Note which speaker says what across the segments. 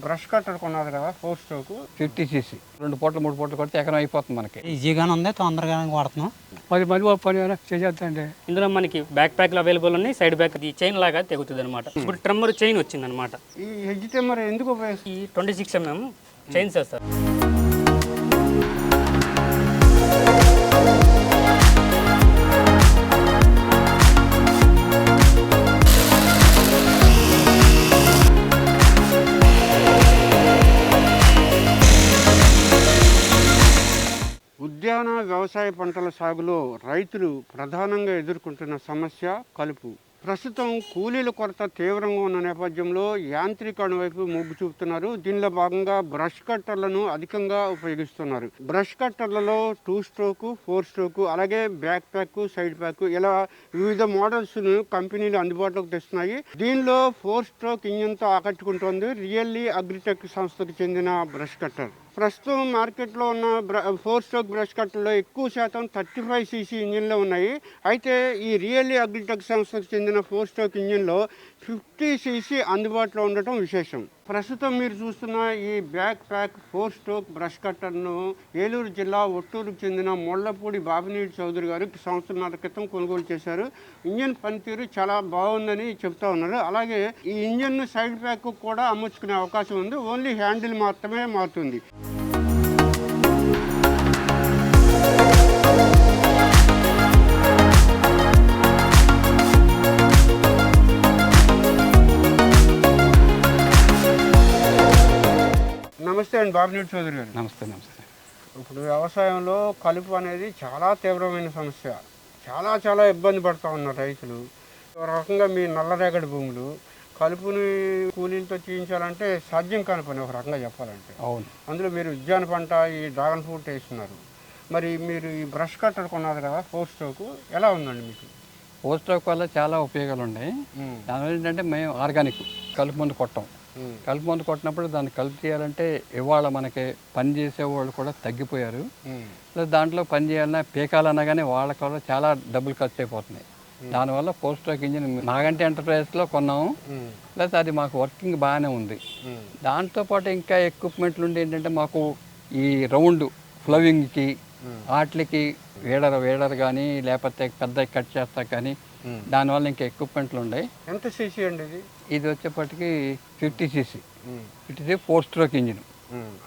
Speaker 1: Brush cutter కొన్నది కదా 4 stroke
Speaker 2: 50cc 2 పూటలు 3 పూటలు కొడితే ఎకరం అయిపోతుంది మనకి.
Speaker 3: ఈజీగానే ఉంది, తొందరగానే వాడుతున్నాం.
Speaker 4: 10 మంది పని చేసేద్దండి.
Speaker 5: ఇందులో మనకి బ్యాక్ ప్యాక్లు అవైలబుల్ ఉన్నాయి. సైడ్ బ్యాక్ ఈ చైన్ లాగా తెగుతుంది అనమాట. ఇప్పుడు ట్రిమ్మర్ చైన్ వచ్చింది అనమాట.
Speaker 1: ఈ హెడ్జ్ ట్రిమ్మర్ ఎందుకు ఉపయోగిస్తుంది?
Speaker 5: ఈ 26 mm చైన్స్ సార్.
Speaker 1: ఉద్యాన వ్యవసాయ పంటల సాగులో రైతులు ప్రధానంగా ఎదుర్కొంటున్న సమస్య కలుపు. ప్రస్తుతం కూలీల కొరత తీవ్రంగా ఉన్న నేపథ్యంలో యాంత్రీకరణ వైపు మొగ్గు చూపుతున్నారు. దీనిలో భాగంగా బ్రష్ కట్టర్లను అధికంగా ఉపయోగిస్తున్నారు. బ్రష్ కట్టర్లలో 2 స్ట్రోక్ 4 స్ట్రోక్ అలాగే బ్యాక్ ప్యాక్, సైడ్ ప్యాక్ ఇలా వివిధ మోడల్స్ను కంపెనీలు అందుబాటులోకి తెస్తున్నాయి. దీనిలో 4 స్ట్రోక్ ఇంజిన్తో ఆకట్టుకుంటోంది రియల్లీ అగ్రిటెక్ సంస్థకు చెందిన బ్రష్ కట్టర్. ప్రస్తుతం మార్కెట్లో ఉన్న 4 స్ట్రోక్ బ్రష్ కట్టర్లో ఎక్కువ శాతం 35cc ఇంజిన్లో ఉన్నాయి. అయితే ఈ రియల్లీ అగ్రిటెక్ సంస్థకు చెందిన 4 స్ట్రోక్ ఇంజిన్లో 50cc అందుబాటులో ఉండటం విశేషం. ప్రస్తుతం మీరు చూస్తున్న ఈ బ్యాక్ ప్యాక్ 4 స్ట్రోక్ బ్రష్ కట్టర్ను ఏలూరు జిల్లా ఒట్టూరుకు చెందిన మొళ్లపూడి బాబినీటి చౌదరి గారు సంవత్సరాల క్రితం కొనుగోలు చేశారు. ఇంజిన్ పనితీరు చాలా బాగుందని చెప్తా ఉన్నారు. అలాగే ఈ ఇంజిన్ను సైడ్ ప్యాక్ కూడా అమర్చుకునే అవకాశం ఉంది. ఓన్లీ హ్యాండిల్ మాత్రమే మారుతుంది. నమస్తే అండి బాబినీటి చౌదరి గారు.
Speaker 2: నమస్తే.
Speaker 1: ఇప్పుడు వ్యవసాయంలో కలుపు అనేది చాలా తీవ్రమైన సమస్య. చాలా ఇబ్బంది పడుతూ ఉన్నారు రైతులు. ఒక రకంగా మీ నల్లరేగడి భూములు కలుపుని కూలీలతో చేయించాలంటే సాధ్యం కాని పని ఒక రకంగా చెప్పాలంటే.
Speaker 2: అవును.
Speaker 1: అందులో మీరు ఉద్యాన పంట ఈ డ్రాగన్ ఫ్రూట్ వేస్తున్నారు. మరి మీరు ఈ బ్రష్ కట్టర్ కొన్నారు కదా 4 స్ట్రోక్ ఎలా ఉందండి మీకు?
Speaker 2: 4 స్ట్రోక్ వల్ల చాలా ఉపయోగాలు ఉన్నాయి. దానివల్ల ఏంటంటే మేము ఆర్గానిక్ కలుపు మందు కొట్టాం. కలుపు మందు కొట్టినప్పుడు దాన్ని కలుపు చేయాలంటే ఇవాళ మనకి పని చేసేవాళ్ళు కూడా తగ్గిపోయారు. ప్లస్ దాంట్లో పని చేయాలన్నా పీకాలన్నా కానీ వాళ్ళకి కూడా చాలా డబ్బులు ఖర్చు అయిపోతున్నాయి. దానివల్ల 4 స్ట్రోక్ ఇంజిన్ నాగంటి ఎంటర్ప్రైజెస్లో కొన్నాము. ప్లస్ అది మాకు వర్కింగ్ బాగానే ఉంది. దాంతోపాటు ఇంకా ఎక్విప్మెంట్లు ఉండి ఏంటంటే మాకు ఈ రౌండ్ ఫ్లవింగ్కి వాటికి వేడర్ కానీ లేకపోతే పెద్ద కట్ చేస్తా కానీ దానివల్ల ఇంకా ఎక్విప్మెంట్లు ఉన్నాయి.
Speaker 1: ఎంత సీసీ అండి ఇది?
Speaker 2: ఇది వచ్చేప్పటికి 50cc 4 స్ట్రోక్ ఇంజిన్.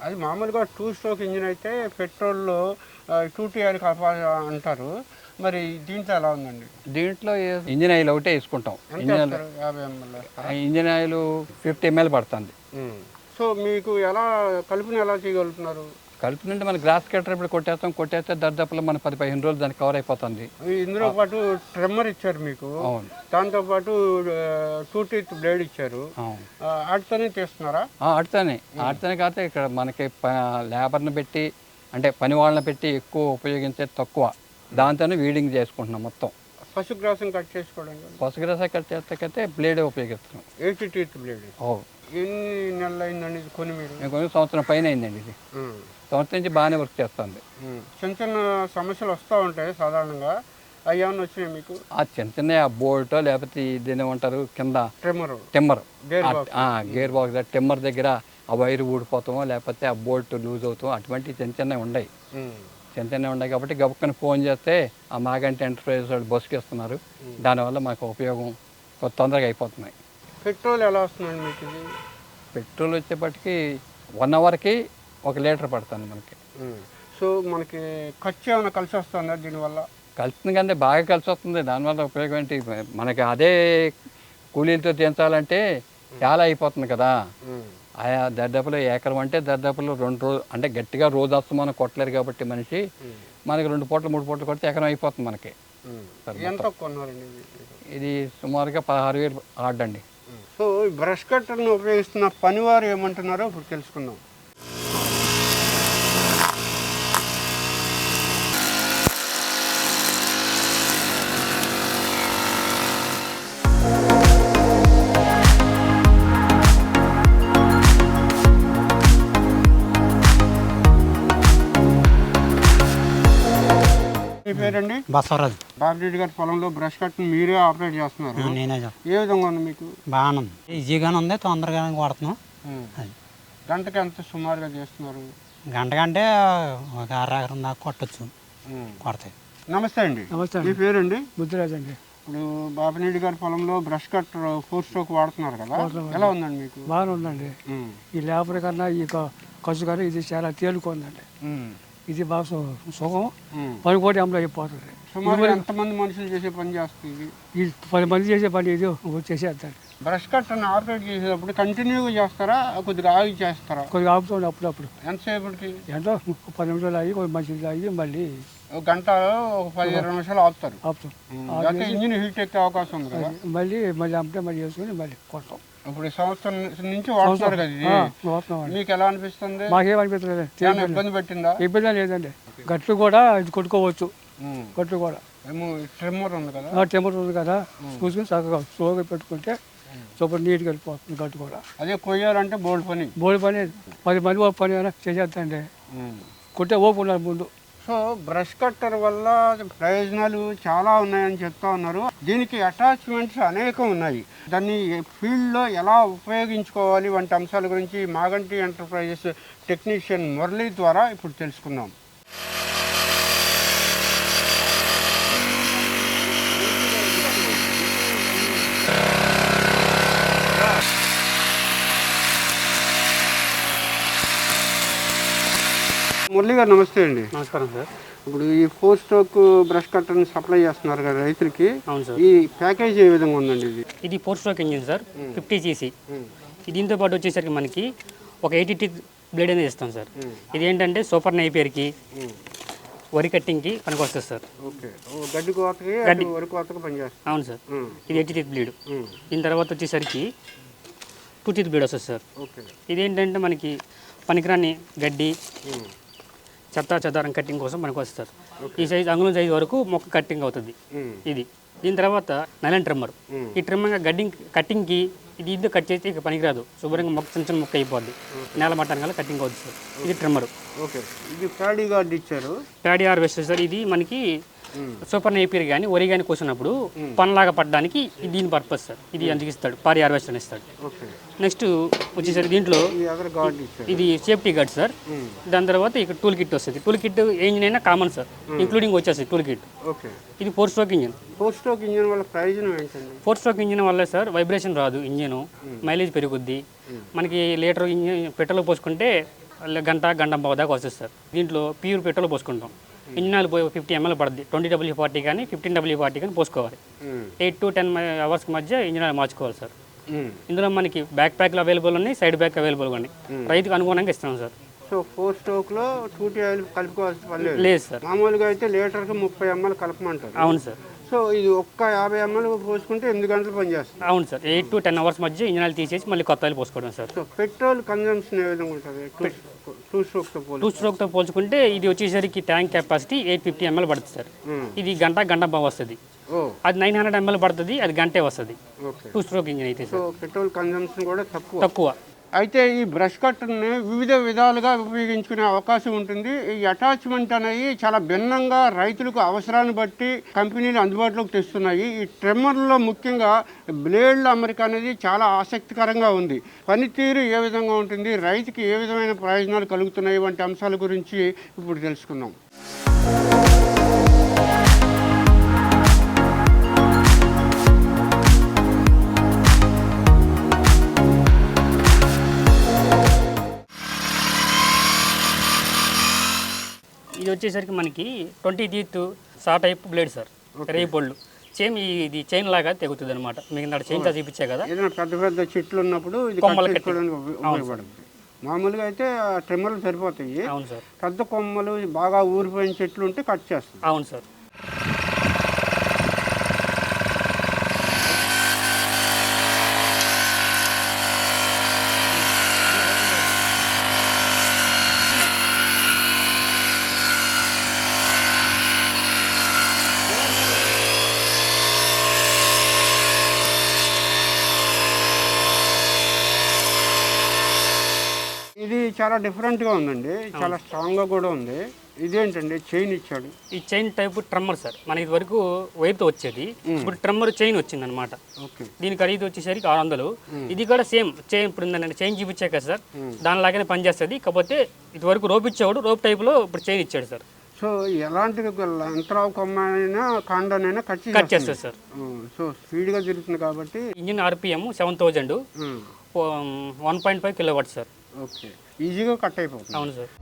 Speaker 1: అది మామూలుగా 2 స్ట్రోక్ ఇంజిన్ అయితే పెట్రోల్లో 2TR అంటారు. మరి దీంట్లో ఎలా ఉందండి?
Speaker 2: దీంట్లో ఇంజిన్ ఆయిల్ ఒకటే వేసుకుంటాం. ఇంజిన్ ఆయిల్ 50 ml పడుతుంది.
Speaker 1: సో మీకు ఎలా కలుపుని ఎలా చేయగలుగుతున్నారు?
Speaker 2: కలుపు నుండి మన గ్రాస్ కట్టర్ ఇప్పుడు కొట్టేస్తే దర్దాపులో మన 10-15 రోజులు దానికి కవర్ అయిపోతుంది.
Speaker 1: ఇందులో పాటు ట్రిమ్మర్ ఇచ్చారు మీకు.
Speaker 2: అవును.
Speaker 1: దాంతోపాటు 2 teeth బ్లేడ్ ఇచ్చారు. ఆటితోనే తీస్తున్నారా? ఆటితోనే
Speaker 2: కాకపోతే ఇక్కడ మనకి లేబర్ని పెట్టి అంటే పని వాళ్ళని పెట్టి ఎక్కువ ఉపయోగించేది తక్కువ. దాంతోనే వీడింగ్ చేసుకుంటున్నాం మొత్తం.
Speaker 1: పశుగ్రాసం కట్ చేసుకోవడానికి
Speaker 2: పశుగ్రాసం కట్ చేస్తే బ్లేడే ఉపయోగిస్తున్నాం.
Speaker 1: 80 teeth బ్లేడ్. ఎన్ని నెలలు అయిందండి ఇది కొని? మీరు
Speaker 2: కొని సంవత్సరం పైన అయిందండి. ఇది సంవత్సరం నుంచి బాగానే వర్క్ చేస్తుంది.
Speaker 1: చిన్న సమస్యలు వస్తూ ఉంటాయి సాధారణంగా. అవి ఏమన్నా వచ్చినాయి మీకు?
Speaker 2: ఆ చిన్న బోల్టో లేకపోతే దీని ఏమంటారు కింద టెమ్మర్ గేర్ బాక్స్ టెమ్మర్ దగ్గర ఆ వైరు ఊడిపోతామో లేకపోతే ఆ బోల్ట్ లూజ్ అవుతామో అటువంటి చిన్నవి ఉన్నాయి. ఉన్నాయి కాబట్టి గబుక్కని ఫోన్ చేస్తే ఆ మాగంటి ఎంటర్ప్రైజెస్ వాళ్ళు బస్సుకి ఇస్తున్నారు. దానివల్ల మాకు ఉపయోగం తొందరగా అయిపోతున్నాయి.
Speaker 1: పెట్రోల్ ఎలా వస్తుందండి మీకు? ఇది
Speaker 2: పెట్రోల్ వచ్చేప్పటికి 1 అవర్కి 1 లీటర్ పడుతుంది మనకి.
Speaker 1: సో మనకి ఖర్చు ఏమైనా కలిసి వస్తుందా దీనివల్ల?
Speaker 2: కలిసింది కానీ బాగా కలిసి వస్తుంది. దానివల్ల ఉపయోగం ఏంటి, మనకి అదే కూలీలతో తీయించాలంటే చాలా అయిపోతుంది కదా. ఆయా దర్దాపులో ఎకరం అంటే దర్దాపులో 2 రోజులు అంటే గట్టిగా రోజు వస్తుంది మనం కొట్టలేరు కాబట్టి మనిషి మనకి 2 పూటలు 3 పూటలు కొడితే ఎకరం అయిపోతుంది మనకి. ఇది సుమారుగా 16,000 ఆడండి.
Speaker 1: సో ఈ బ్రష్ కట్టర్ను ఉపయోగిస్తున్న పనివారు ఏమంటున్నారో ఇప్పుడు తెలుసుకుందాం. మీ పేరండి?
Speaker 3: బసవరాజు.
Speaker 1: బాబిరెడ్డి గారి పొలంలో బ్రష్ కట్ మీరే ఆపరేట్ చేస్తున్నారు.
Speaker 3: నేనే.
Speaker 1: ఏ విధంగా ఉంది మీకు?
Speaker 3: బాగానే ఉంది, ఈజీగానే ఉంది, తొందరగానే వాడుతున్నాం.
Speaker 1: గంటకి ఎంత సుమారుగా చేస్తున్నారు?
Speaker 3: గంటకంటే ఒక అరగరం దాకా కొట్టచ్చు, కొడతాయి.
Speaker 1: నమస్తే అండి.
Speaker 4: నమస్తే
Speaker 1: మీ పేరండి?
Speaker 4: బుద్ధిరాజ్ అండి.
Speaker 1: ఇప్పుడు బాపినేడి గారి పొలంలో బ్రష్ కట్టర్ 4 స్ట్రోక్ వాడుతున్నారు కదా, ఎలా ఉందండి మీకు?
Speaker 4: బాగానే ఉందండి. ఈ లేబర్ కన్నా ఈ ఖర్చు కన్నా ఇది చాలా తేలికుందండి. ఇది బాగా సుఖం, పని కూడా ఎంలో అయిపోతుంది.
Speaker 1: సుమారు ఎంతమంది మనుషులు చేసే పని చేస్తుంది?
Speaker 4: ఈ 10 మంది చేసే పని ఇది చేసేద్దండి.
Speaker 1: బ్రష్ కట్టర్ని ఆపరేట్ చేసేటప్పుడు కంటిన్యూగా చేస్తారా, కొద్దిగా ఆగి చేస్తారా?
Speaker 4: కొద్దిగా ఆపుతుంది అప్పుడప్పుడు.
Speaker 1: ఎంతసేపటికి?
Speaker 4: ఎంతో 10 నిమిషాలు అయ్యి కొద్ది మంచిది అయ్యి మళ్ళీ
Speaker 1: ఒక గంట, ఒక 15-20 నిమిషాలు ఆపుతారు.
Speaker 4: ఆపుతాం.
Speaker 1: అయితే ఇంజిన్ హీట్ ఎక్కే అవకాశం ఉంది కదా.
Speaker 4: మళ్ళీ అప్పుడే మళ్ళీ వేసుకొని మళ్ళీ కొడతాం.
Speaker 1: ఇప్పుడు ఈ సంవత్సరం నుంచి వాడుతున్నారు కదా ఇది,
Speaker 4: వాడుతున్నాం.
Speaker 1: మీకు ఎలా అనిపిస్తుంది?
Speaker 4: మాకేమనిపిస్తుంది,
Speaker 1: ఇబ్బంది పెట్టిందా?
Speaker 4: ఇబ్బంది లేదండి. గట్లు కూడా ఇది కొట్టుకోవచ్చు. గట్లు కూడా
Speaker 1: ట్రిమ్మర్ ఉంది కదా,
Speaker 4: టెంపర్ ఉంది కదా, చూసుకుని చక్కగా స్లోగా పెట్టుకుంటే సూపర్ నీట్గా వెళ్ళిపోతుంది గట్టు కూడా.
Speaker 1: అదే కొయ్యాలంటే బోల్డ్ పని.
Speaker 4: 10 మంది ఓ పని అయినా చేసేద్దండి. కొట్టే ఓపు ఉన్నారు ముందు.
Speaker 1: సో బ్రష్ కట్టర్ వల్ల ప్రయోజనాలు చాలా ఉన్నాయని చెప్తా ఉన్నారు. దీనికి అటాచ్మెంట్స్ అనేకం ఉన్నాయి. దాన్ని ఫీల్డ్లో ఎలా ఉపయోగించుకోవాలి వంటి అంశాల గురించి మాగంటి ఎంటర్ప్రైజెస్ టెక్నీషియన్ మురళి ద్వారా ఇప్పుడు తెలుసుకుందాం. మురళి గారు నమస్తే అండి.
Speaker 5: నమస్కారం సార్.
Speaker 1: ఇప్పుడు ఈ 4 స్ట్రోక్ బ్రష్ కట్టర్ని సప్లై చేస్తున్నారు కదా రైతులకి,
Speaker 5: అవును సార్.
Speaker 1: ఈ ప్యాకేజ్ ఏ విధంగా ఉందండి?
Speaker 5: ఇది 4 స్ట్రోక్ ఇంజిన్ సార్, 50 cc. దీంతో పాటు వచ్చేసరికి మనకి ఒక 80 బ్లేడ్ అనేది ఇస్తాం సార్. ఇది ఏంటంటే సూపర్ నైపేర్కి, వరి కట్టింగ్కి పనికి వస్తుంది సార్.
Speaker 1: ఓకే, గడ్డి కోతకి, వరి కోతకి పనిచేస్తుంది.
Speaker 5: అవును సార్. ఇది 80 బ్లేడ్. దీని తర్వాత వచ్చేసరికి 2 బ్లేడ్ వస్తుంది సార్.
Speaker 1: ఓకే,
Speaker 5: ఇదేంటంటే మనకి పనికిరాని గడ్డి, చెత్త చెదారం కట్టింగ్ కోసం మనకు వస్తుంది. ఈ సైజ్ అంగుళం సైజ్ వరకు మొక్క కట్టింగ్ అవుతుంది ఇది. దీని తర్వాత నైలాన్ ట్రిమ్మర్. ఈ ట్రిమ్మర్ కట్టింగ్కి ఇది కట్ చేస్తే ఇక పనికిరాదు, శుభ్రంగా మొక్క చిన్న చిన్న మొక్క అయిపోద్ది, నేల మట్టానికి కల్లా కట్టింగ్ అవుతుంది సార్. ఇది ట్రిమ్మర్.
Speaker 1: ఓకే, ఇది ప్యాడీ గార్డ్ ఇచ్చారు.
Speaker 5: Paddy harvester sir. ఇది మనకి సూపర్ నేపియర్ కానీ వరి కానీ కోసినప్పుడు పనలాగా పడడానికి దీని పర్పస్ సార్. ఇది అందుకు ఇస్తాడు, పారి హార్వెస్టర్ ఇస్తాడు. నెక్స్ట్ వచ్చేసరికి దీంట్లో ఇది సేఫ్టీ గార్డ్ సార్. దాని తర్వాత ఇక్కడ టూల్ కిట్ వస్తుంది. టూల్ కిట్ ఏ ఇంజిన్ అయినా కామన్ సార్, ఇంక్లూడింగ్ వచ్చేస్తుంది టూల్ కిట్. ఇది 4 స్ట్రోక్ ఇంజిన్.
Speaker 1: 4 స్ట్రోక్ ఇంజిన్ వల్ల ప్రయోజనం ఏంటండి?
Speaker 5: 4 స్ట్రోక్ ఇంజిన్ వల్ల సార్ వైబ్రేషన్ రాదు, ఇంజిన్ మైలేజ్ పెరుగుద్ది. మనకి లీటర్ ఇంజిన్ పెట్రోల్ పోసుకుంటే గంట దాకా వస్తుంది సార్. దీంట్లో ప్యూర్ పెట్రోల్ పోసుకుంటాం. ఇంజిన్ ఆయిల్ 50 ml పడుతుంది. 20W40 కానీ 15W40 కానీ పోసుకోవాలి. 8 to 10 hours మధ్య ఇంజిన్ ఆయిల్ మార్చుకోవాలి సార్. ఇందులో మనకి బ్యాక్ ప్యాక్లు అవైలబుల్ ఉన్నాయి, సైడ్ బ్యాక్ అవైలబుల్ ఉన్నాయి. రైతుకు అనుగుణంగా ఇస్తాం సార్.
Speaker 1: సో 4 స్ట్రోక్లో 2T ఆయిల్ కలుపుకోవాల్సిన పని
Speaker 5: లేదు సార్.
Speaker 1: మామూలుగా అయితే లీటర్కి 30 ml కలపమంటారు.
Speaker 5: అవును సార్.
Speaker 1: సో ఇది ఒక్క 50 ml పోసుకుంటే 8 గంటలు పనిచేస్తుంది.
Speaker 5: అవును సార్. 8 to 10 hours మధ్య ఇంజిన్ ఆయిల్ తీసేసి మళ్ళీ కొత్త ఆయిల్ పోసుకోవడం సార్.
Speaker 1: సో పెట్రోల్ కన్జంప్షన్ ఏ విధంగా ఉంటుంది 2 స్ట్రోక్తో
Speaker 5: పోల్చుకుంటే? ఇది వచ్చేసరికి ట్యాంక్ కెపాసిటీ 850 ml పడుతుంది సార్. ఇది గంట వస్తుంది. అది 900 ml పడుతుంది, అది గంటే వస్తుంది 2 స్ట్రోక్ ఇంజిన్ అయితే.
Speaker 1: సో పెట్రోల్ కన్జంప్షన్ కూడా
Speaker 5: తక్కువ.
Speaker 1: అయితే ఈ బ్రష్ కట్టర్ని వివిధ విధాలుగా ఉపయోగించుకునే అవకాశం ఉంటుంది. ఈ అటాచ్మెంట్ అనేవి చాలా భిన్నంగా రైతులకు అవసరాన్ని బట్టి కంపెనీలు అందుబాటులోకి తెస్తున్నాయి. ఈ ట్రిమ్మర్లో ముఖ్యంగా బ్లేడ్ల అమరిక అనేది చాలా ఆసక్తికరంగా ఉంది. పనితీరు ఏ విధంగా ఉంటుంది, రైతుకి ఏ విధమైన ప్రయోజనాలు కలుగుతున్నాయి వంటి అంశాల గురించి ఇప్పుడు తెలుసుకుందాం.
Speaker 5: ఇది వచ్చేసరికి మనకి 20 teeth సా టైప్ బ్లేడ్ సార్. రేపు పళ్ళు సేమ్ ఇది చైన్ లాగా తెగుతుంది అనమాట. మీకు చైన్ తో చూపించే కదా,
Speaker 1: ఏదైనా పెద్ద చెట్లు ఉన్నప్పుడు ఇది ఉపయోగపడుతుంది. మామూలుగా అయితే ట్రిమ్మర్లు సరిపోతాయి.
Speaker 5: అవును సార్.
Speaker 1: పెద్ద కొమ్మలు బాగా ఊరిపోయిన చెట్లు ఉంటే కట్ చేస్తాం.
Speaker 5: అవును సార్.
Speaker 1: ఇది చాలా డిఫరెంట్గా ఉందండి, చాలా స్ట్రాంగ్గా కూడా ఉంది. ఇదేంటండి చైన్ ఇచ్చాడు?
Speaker 5: ఈ చైన్ టైప్ ట్రమ్మర్ సార్. మన ఇది వరకు వైర్తో వచ్చేది, ఇప్పుడు ట్రమ్మర్ చైన్ వచ్చింది అనమాట.
Speaker 1: ఓకే.
Speaker 5: దీని ఖరీదు వచ్చేసరికి 600. ఇది కూడా సేమ్ చైన్, ఇప్పుడు నేను చైన్ చూపించాను కదా సార్, దానిలాగానే పనిచేస్తుంది. కాకపోతే ఇది వరకు రోప్ ఇచ్చేవాడు, రోప్ టైప్లో ఇప్పుడు చైన్ ఇచ్చాడు సార్.
Speaker 1: సో ఎలాంటి యంత్రావు కొమ్మైనా కాండానైనా కట్
Speaker 5: చేస్తుంది సార్.
Speaker 1: సో స్పీడ్గా తిరుగుతుంది కాబట్టి.
Speaker 5: Engine RPM 7000, 1.5 kilowatt sir.
Speaker 1: Okay, ఈజీగా కట్ అయిపోతుంది.
Speaker 5: అవును సార్.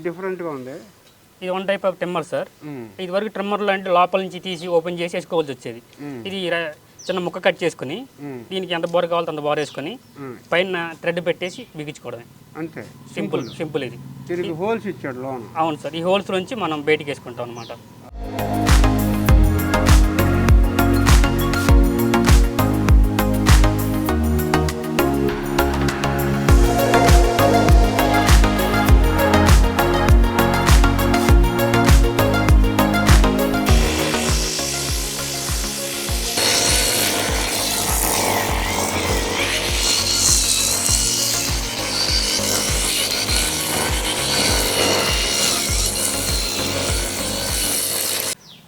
Speaker 1: డిఫరెంట్గా ఉంది.
Speaker 5: ఇది 1 టైప్ ఆఫ్ ట్రిమ్మర్ సార్. ఇది వరకు ట్రిమ్మర్లో అంటే లోపల నుంచి తీసి ఓపెన్ చేసి వేసుకోవాల్సి వచ్చేది. ఇది చిన్న ముక్క కట్ చేసుకుని దీనికి ఎంత బోర్ కావాలో అంత బోర్ వేసుకొని పైన థ్రెడ్ పెట్టేసి బిగించుకోవడమే,
Speaker 1: అంతే.
Speaker 5: సింపుల్ ఇది.
Speaker 1: తిరిగి హోల్స్ ఇచ్చాడు లోన.
Speaker 5: అవును సార్. ఈ హోల్స్ నుంచి మనం బయటికి వేసుకుంటాం అనమాట.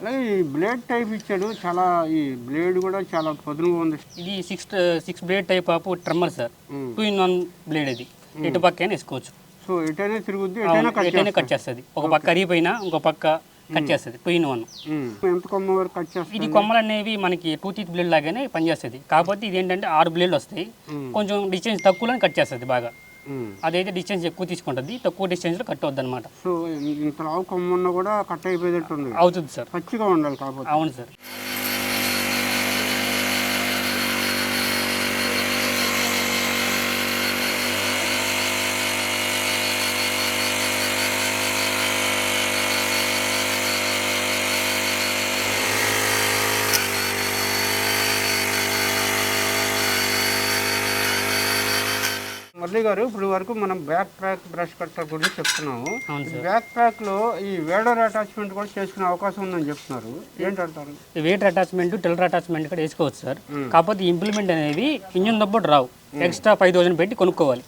Speaker 1: అలాగే ఈ బ్లేడ్ టైప్ ఇచ్చాడు, చాలా ఈ బ్లేడ్ కూడా చాలా పదునుగా ఉంది.
Speaker 5: ఇది 6 blade type of trimmer sir. 2-in-1 blade. ఇది ఎటు పక్క వేసుకోవచ్చు.
Speaker 1: సో ఎటైనా తిరుగుద్ది,
Speaker 5: ఎటైనా కట్ చేస్తుంది. ఒక పక్క అరిగిపోయినా ఇంకో పక్క కట్ చేస్తుంది. 2-in-1.
Speaker 1: ఎంత కొమ్మ వరకు కట్ చేస్తుంది?
Speaker 5: ఇది కొమ్మలు అనేవి మనకి 2 teeth బ్లేడ్ లాగానే పనిచేస్తుంది. కాకపోతే ఇది ఏంటంటే 6 బ్లేడ్లు వస్తాయి. కొంచెం డిస్టెన్స్ తక్కువలో కట్ చేస్తుంది బాగా. అదైతే డిస్టెన్స్ ఎక్కువ తీసుకుంటుంది, తక్కువ డిస్టెన్స్లో కట్ అవుద్ది అనమాట.
Speaker 1: సో ఇంత లావు కొమ్మ ఉన్నా కూడా కట్ అయిపోయేటట్టు ఉంది.
Speaker 5: అవుతుంది సార్.
Speaker 1: పచ్చిగా ఉండాలి కాకపోతే.
Speaker 5: అవును సార్.
Speaker 1: మురళి గారు, ఇప్పుడు వరకు మనం బ్యాక్ ప్యాక్ బ్రష్ కట్టర్ గురించి చెప్తున్నాము.
Speaker 5: అవును సార్.
Speaker 1: బ్యాక్ ప్యాక్ లో ఈ వేడర్ అటాచ్మెంట్ కూడా చేసుకునే అవకాశం ఉందని చెప్తున్నారు, ఏంటంటారు?
Speaker 5: వేటర్ అటాచ్మెంట్, టిల్లర్ అటాచ్మెంట్ కూడా వేసుకోవచ్చు సార్. కాకపోతే ఇంప్లిమెంట్ అనేవి ఇంజిన్ తప్పుడు రావు. ఎక్స్ట్రా 5000 పెట్టి కొనుక్కోవాలి.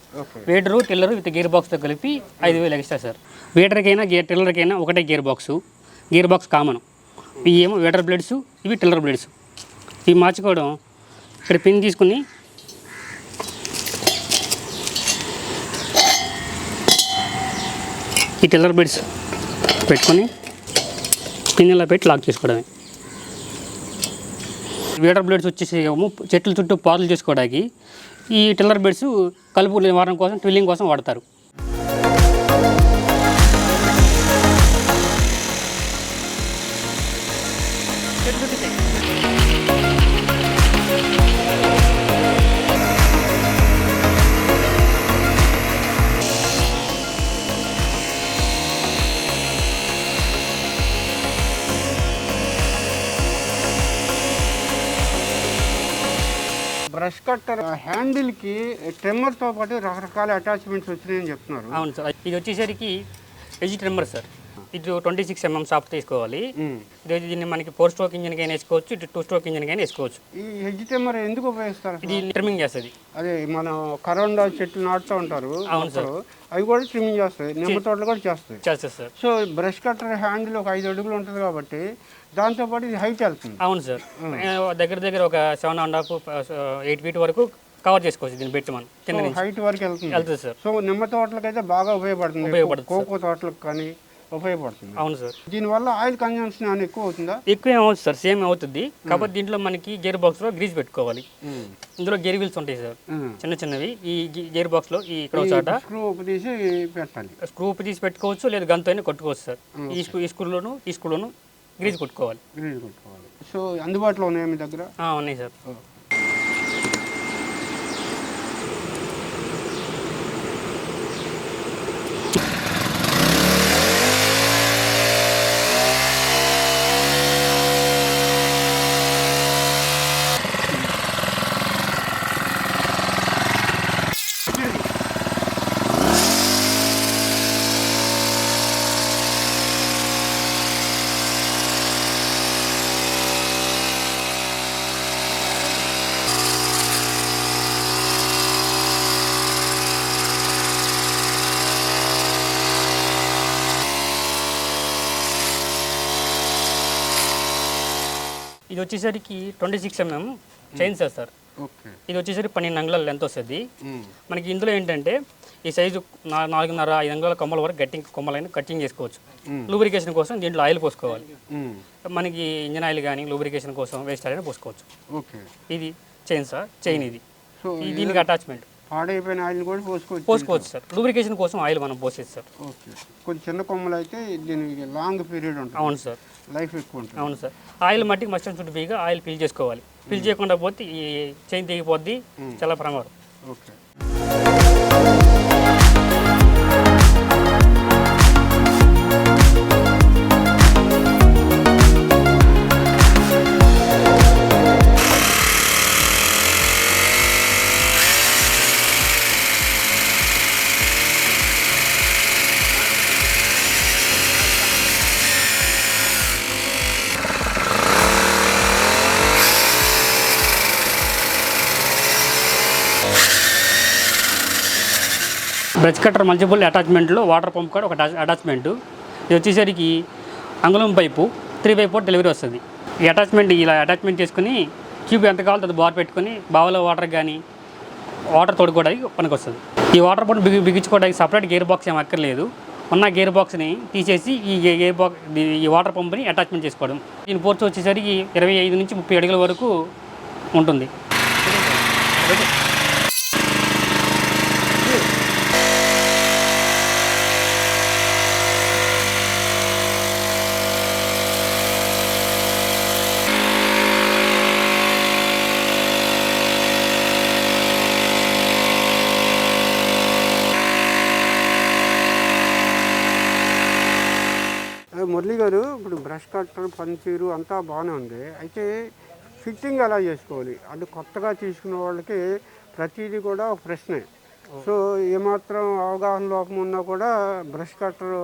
Speaker 5: వేటరు టిల్లర్ విత్ గేర్ బాక్స్తో కలిపి 5000 ఎక్స్ట్రా సార్. వేటర్కైనా టిల్లర్కైనా ఒకటే గేర్ బాక్స్ కామన్. ఇవి ఏమో వేటర్ బ్లేడ్స్, ఇవి టిల్లర్ బ్లేడ్స్. ఇవి మార్చుకోవడం, ఇక్కడ పిన్ తీసుకుని ఈ టిల్లర్ బ్లేడ్స్ పెట్టుకొని పిన్ ఇలా పెట్టి లాక్ చేసుకోవడమే. వేటర్ బ్లేడ్స్ వచ్చేసి చెట్ల చుట్టూ పాదులు చేసుకోవడానికి, ఈ టిల్లర్ బ్లేడ్స్ కలుపు నివారణ కోసం, ట్విల్లింగ్ కోసం వాడతారు.
Speaker 1: బ్రష్ కట్టర్ హ్యాండిల్కి ట్రిమ్మర్తో పాటు రకరకాల అటాచ్మెంట్స్ వచ్చినాయని చెప్తున్నారు.
Speaker 5: అవును సార్. ఇది వచ్చేసరికి ఎడ్జ్ ట్రిమ్మర్ సార్. ఇది 26 mm షాప్ తీసుకోవాలి. దీన్ని మనకి 4 stroke ఇంజిన్ కైనా వేసుకోవచ్చు, ఇటు 2 stroke ఇంజిన్ కైనా వేసుకోవచ్చు.
Speaker 1: ఈ ఎడ్జ్ ట్రిమ్మర్ ఎందుకు ఉపయోగిస్తారు?
Speaker 5: ఇది ట్రిమ్మింగ్ చేస్తుంది.
Speaker 1: అదే మనం కరోండా చెట్లు నాటుతూ ఉంటారు.
Speaker 5: అవును సార్.
Speaker 1: అవి కూడా ట్రిమ్మింగ్ చేస్తాయి, నిమ్మ తోటలు కూడా చేస్తాయి.
Speaker 5: చేస్తుంది sir.
Speaker 1: So brush cutter handle ఒక 5 అడుగులు ఉంటుంది కాబట్టి దాంతోపాటు ఇది హైట్ వెళ్తుంది.
Speaker 5: అవును సార్. దగ్గర ఒక 7.5 8 feet వరకు కవర్ చేసుకోవచ్చు దీన్ని పెట్టి మనం కింద నుంచి.
Speaker 1: హైట్ వరకు
Speaker 5: వెళ్తుంది సార్.
Speaker 1: సో నిమ్మ తోటలకు అయితే బాగా ఉపయోగపడుతుంది, కోకో తోటలకు కానీ ఉపయోగపడుతుంది.
Speaker 5: అవును సార్.
Speaker 1: దీనివల్ల ఆయిల్ కన్జంప్షన్ ఏమైనా ఎక్కువ అవుతుందా?
Speaker 5: ఎక్కువ ఏమవుతుంది సార్, సేమ్ అవుతుంది. కాకపోతే దీంట్లో మనకి గేర్ బాక్స్లో గ్రీజ్ పెట్టుకోవాలి. ఇందులో గేర్ వీల్స్ ఉంటాయి సార్, చిన్నవి. ఈ గేర్ బాక్స్లో ఇక్కడ చోట
Speaker 1: స్క్రూ తీసి పెట్టాలి.
Speaker 5: స్క్రూ తీసి పెట్టుకోవచ్చు, లేదా గన్తో అయినా కొట్టుకోవచ్చు సార్. ఈ స్క్రూలోను గ్రీజ్ కొట్టుకోవాలి.
Speaker 1: సో అందుబాటులో ఉన్నాయా మీ దగ్గర?
Speaker 5: ఉన్నాయి సార్. ఇది వచ్చేసరికి 26 mm చైన్ సార్.
Speaker 1: ఓకే.
Speaker 5: ఇది వచ్చేసరికి 12 అంగుళాల లెంత్ వస్తుంది. మనకి ఇందులో ఏంటంటే ఈ సైజు 4.5-5 అంగుళాల కొమ్మల వరకు కొమ్మలైన కటింగ్ చేసుకోవచ్చు. లూబ్రికేషన్ కోసం దీంట్లో ఆయిల్ పోసుకోవాలి. మనకి ఇంజన్ ఆయిల్ కానీ లూబ్రికేషన్ కోసం వేస్ట్ ఆయిల్ పోసుకోవచ్చు.
Speaker 1: ఓకే.
Speaker 5: ఇది చైన్ సార్, చైన్ ఇది. దీనికి అటాచ్మెంట్
Speaker 1: పాడైపోయిన ఆయిల్ కూడా
Speaker 5: పోసుకోవచ్చు సార్. లూబ్రికేషన్ కోసం ఆయిల్ మనం పోసేది సార్.
Speaker 1: ఓకే. కొంచెం చిన్న కొమ్మలు అయితే దీనికి లాంగ్ పీరియడ్ ఉంటుంది.
Speaker 5: అవును సార్,
Speaker 1: లైఫ్ ఎక్కువ ఉంటుంది.
Speaker 5: అవును సార్. ఆయిల్ మట్టికి మస్టర్డ్ చుట్టూ పీగా ఆయిల్ ఫిల్ చేసుకోవాలి. ఫిల్ చేయకుండా పోతే ఈ చైన్ తెగిపోద్ది, చాలా ప్రమాదం.
Speaker 1: ఓకే.
Speaker 5: బ్రష్ కట్టర్ మల్టిపుల్ అటాచ్మెంట్లో వాటర్ పంప్ కూడా ఒక అటాచ్మెంట్. ఇది వచ్చేసరికి అంగుళం పైపు 3x4 డెలివరీ వస్తుంది. ఈ అటాచ్మెంట్ ఇలా అటాచ్మెంట్ చేసుకుని ట్యూబ్ ఎంత కావాలో అది బార్ పెట్టుకుని బావిలో వాటర్ కానీ వాటర్ తోడుకోవడానికి పనికి వస్తుంది. ఈ వాటర్ పంప్ బిగించుకోవడానికి సపరేట్ గేర్ బాక్స్ ఏం అక్కర్లేదు. ఉన్న గేర్ బాక్స్ని తీసేసి ఈ వాటర్ పంప్ని అటాచ్మెంట్ చేసుకోవడం. దీని ఫోర్స్ వచ్చేసరికి 25 నుంచి 30 అడుగుల వరకు ఉంటుంది.
Speaker 1: మురళి గారు, ఇప్పుడు బ్రష్ కట్టర్ పనితీరు అంతా బాగానే ఉంది. అయితే ఫిట్టింగ్ ఎలా చేసుకోవాలి అంటే కొత్తగా తీసుకునే వాళ్ళకి ప్రతిదీ కూడా ఒక ప్రశ్నే. సో ఏమాత్రం అవగాహన లోపం ఉన్నా కూడా బ్రష్ కట్టర్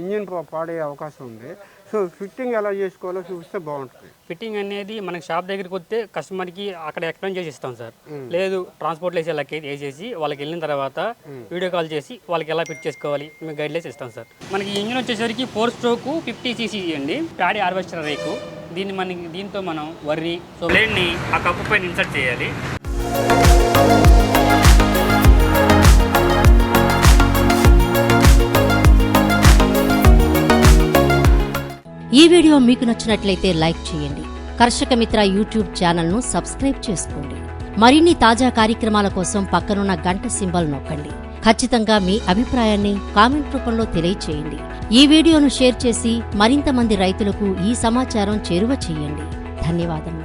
Speaker 1: ఇంజిన్ పాడయ్యే అవకాశం ఉంది. సో ఫిట్టింగ్ ఎలా చేసుకోవాలో చూపిస్తే బాగుంటుంది.
Speaker 5: ఫిట్టింగ్ అనేది మనకి షాప్ దగ్గరికి వస్తే కస్టమర్కి అక్కడ ఎక్స్ప్లెయిన్ చేసి ఇస్తాం సార్. లేదు ట్రాన్స్పోర్ట్లో వేసేసి వాళ్ళకి వెళ్ళిన తర్వాత వీడియో కాల్ చేసి వాళ్ళకి ఎలా ఫిట్ చేసుకోవాలి మేము గైడ్లైన్స్ ఇస్తాం సార్. మనకి ఇంజిన్ వచ్చేసరికి 4 Stroke 50 cc అండి, ప్యాడీ హార్వెస్టర్ రేకు. దీంతో మనం వర్రీ బ్లేడ్ని ఆ కప్పు పైన ఇన్సర్ట్ చేయాలి.
Speaker 6: ఈ వీడియో మీకు నచ్చినట్లయితే లైక్ చేయండి. కర్షక మిత్ర యూట్యూబ్ ఛానల్ను సబ్స్క్రైబ్ చేసుకోండి. మరిన్ని తాజా కార్యక్రమాల కోసం పక్కనున్న గంట సింబల్ నొక్కండి. ఖచ్చితంగా మీ అభిప్రాయాన్ని కామెంట్ రూపంలో తెలియచేయండి. ఈ వీడియోను షేర్ చేసి మరింత మంది రైతులకు ఈ సమాచారం చేరువ చేయండి. ధన్యవాదములు.